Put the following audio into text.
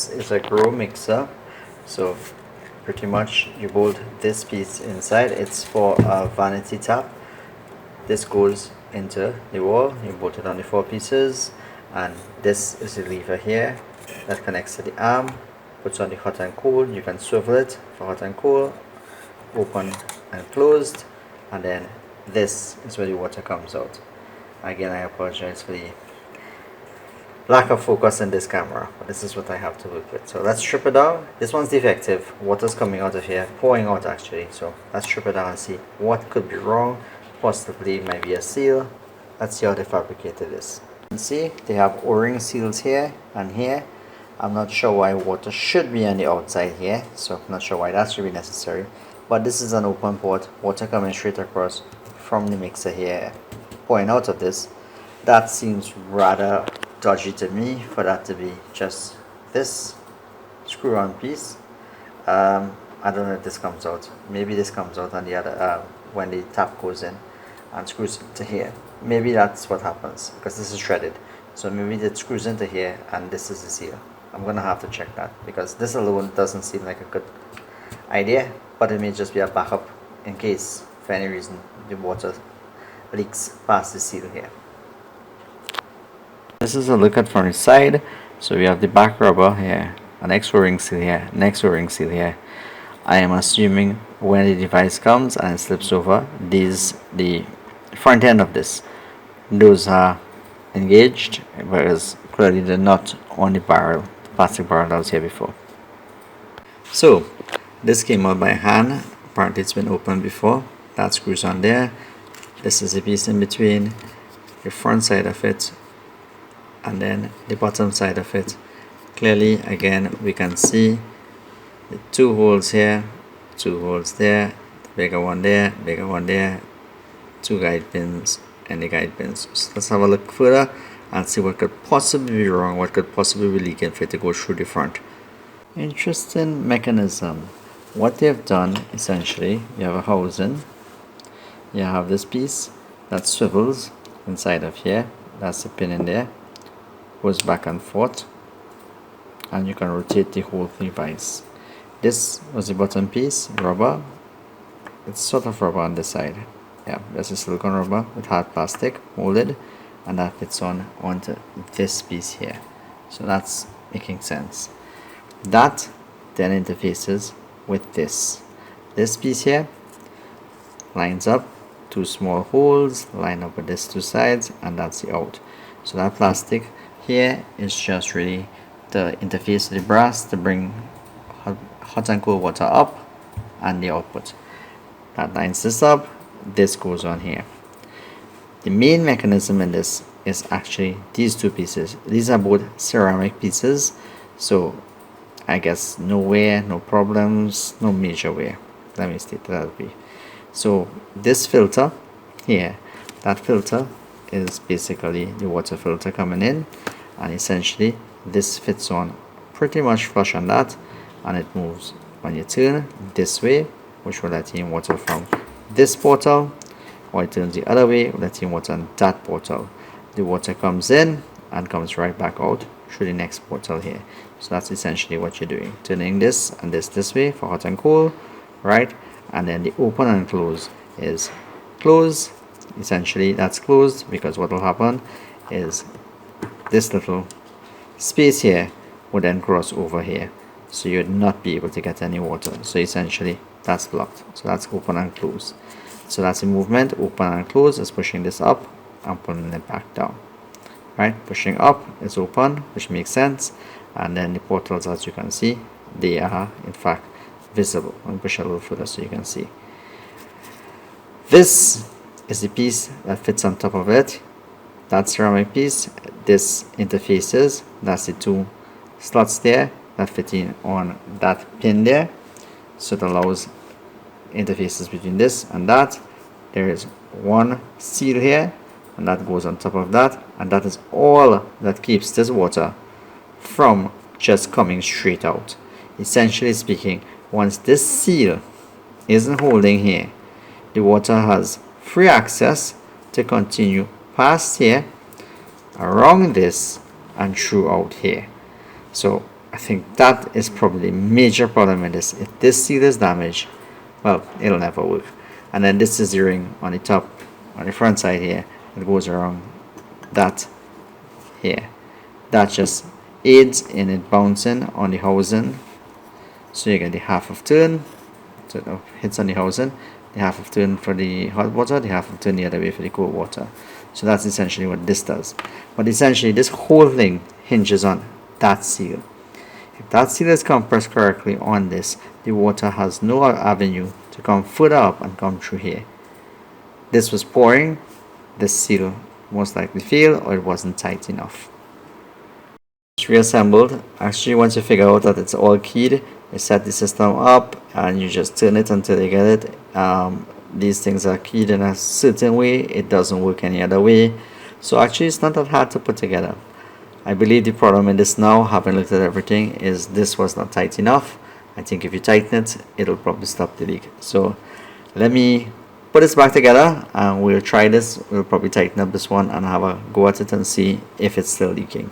This is a Grohe mixer, so pretty much you bolt this piece inside. It's for a vanity tap. This goes into the wall, you bolt it on the 4 pieces, and this is the lever here that connects to the arm, puts on the hot and cool. You can swivel it for hot and cool, open and closed, and then this is where the water comes out. Again, I apologize for the lack of focus in this camera, but this is what I have to work with. So let's strip it down. This one's defective. Water's coming out of here, pouring out actually. So let's strip it down and see what could be wrong. Possibly maybe a seal. Let's see how they fabricated this. You can see they have O-ring seals here and here. I'm not sure why water should be on the outside here, so I'm not sure why that should be necessary. But this is an open port, water coming straight across from the mixer here, pouring out of this. That seems rather dodgy to me for that to be just this screw on piece. I don't know if this comes out. Maybe this comes out on the other when the tap goes in and screws into here. Maybe that's what happens because this is threaded. So maybe it screws into here and this is the seal. I'm gonna have to check that because this alone doesn't seem like a good idea, but it may just be a backup in case for any reason the water leaks past the seal here. This is a look at from the side. So we have the back rubber here, an O-ring seal here, next O-ring seal here. I am assuming when the device comes and it slips over, the front end of this, those are engaged, whereas clearly they're not on the barrel, the plastic barrel that was here before. So this came out by hand. Apparently it's been opened before. That screws on there. This is a piece in between the front side of it and then the bottom side of it. Clearly again we can see the 2 holes here, 2 holes there, bigger one there, bigger one there, 2 guide pins and the guide pins. So let's have a look further and see what could possibly be wrong, what could possibly be leaking for it to go through the front. Interesting mechanism. What they've done essentially, you have a housing, you have this piece that swivels inside of here, that's the pin in there, goes back and forth, and you can rotate the whole device. This was the bottom piece, rubber. It's sort of rubber on this side. Yeah, there's a silicone rubber with hard plastic molded, and that fits onto this piece here. So that's making sense. That then interfaces with this. This piece here lines up, 2 small holes line up with these 2 sides, and that's the out. So that plastic here is just really the interface to the brass to bring hot and cold water up and the output. That lines this up, this goes on here. The main mechanism in this is actually these 2 pieces. These are both ceramic pieces, so I guess no wear, no problems, no major wear. Let me state that way. So this filter here, that filter is basically the water filter coming in, and essentially this fits on pretty much flush on that, and it moves when you turn this way, which will let in water from this portal, or it turns the other way, let in water on that portal. The water comes in and comes right back out through the next portal here. So that's essentially what you're doing, turning this and this way for hot and cool, right? And then the open and close is close. Essentially that's closed because what will happen is this little space here would then cross over here, so you'd not be able to get any water. So essentially that's blocked. So that's open and close. So that's the movement. Open and close is pushing this up and pulling it back down, right? Pushing up is open, which makes sense, and then the portals, as you can see, they are in fact visible. I'll push a little further so you can see. This is the piece that fits on top of it. That ceramic piece, this interfaces, that's the 2 slots there that fit in on that pin there, so it allows interfaces between this and that. There is 1 seal here, and that goes on top of that, and that is all that keeps this water from just coming straight out. Essentially speaking, once this seal isn't holding here, the water has free access to continue past here, around this, and throughout here. So think that is probably a major problem with this. If this seal is damaged, well, it'll never work. And then this is the ring on the top, on the front side here. It goes around that here. That just aids in it bouncing on the housing. So you get the half of turn, so it hits on the housing, the half of turn for the hot water, the half of turn the other way for the cold water. So that's essentially what this does. But essentially this whole thing hinges on that seal. If that seal is compressed correctly on this, the water has no avenue to come further up and come through here. This was pouring, this seal most likely failed, or it wasn't tight enough. It's reassembled. Actually, once you figure out that it's all keyed, you set the system up and you just turn it until you get it. These things are keyed in a certain way, it doesn't work any other way. So actually it's not that hard to put together. I believe the problem in this now, having looked at everything, is this was not tight enough. I think if you tighten it, it'll probably stop the leak. So let me put this back together and we'll try this. We'll probably tighten up this one and have a go at it and see if it's still leaking.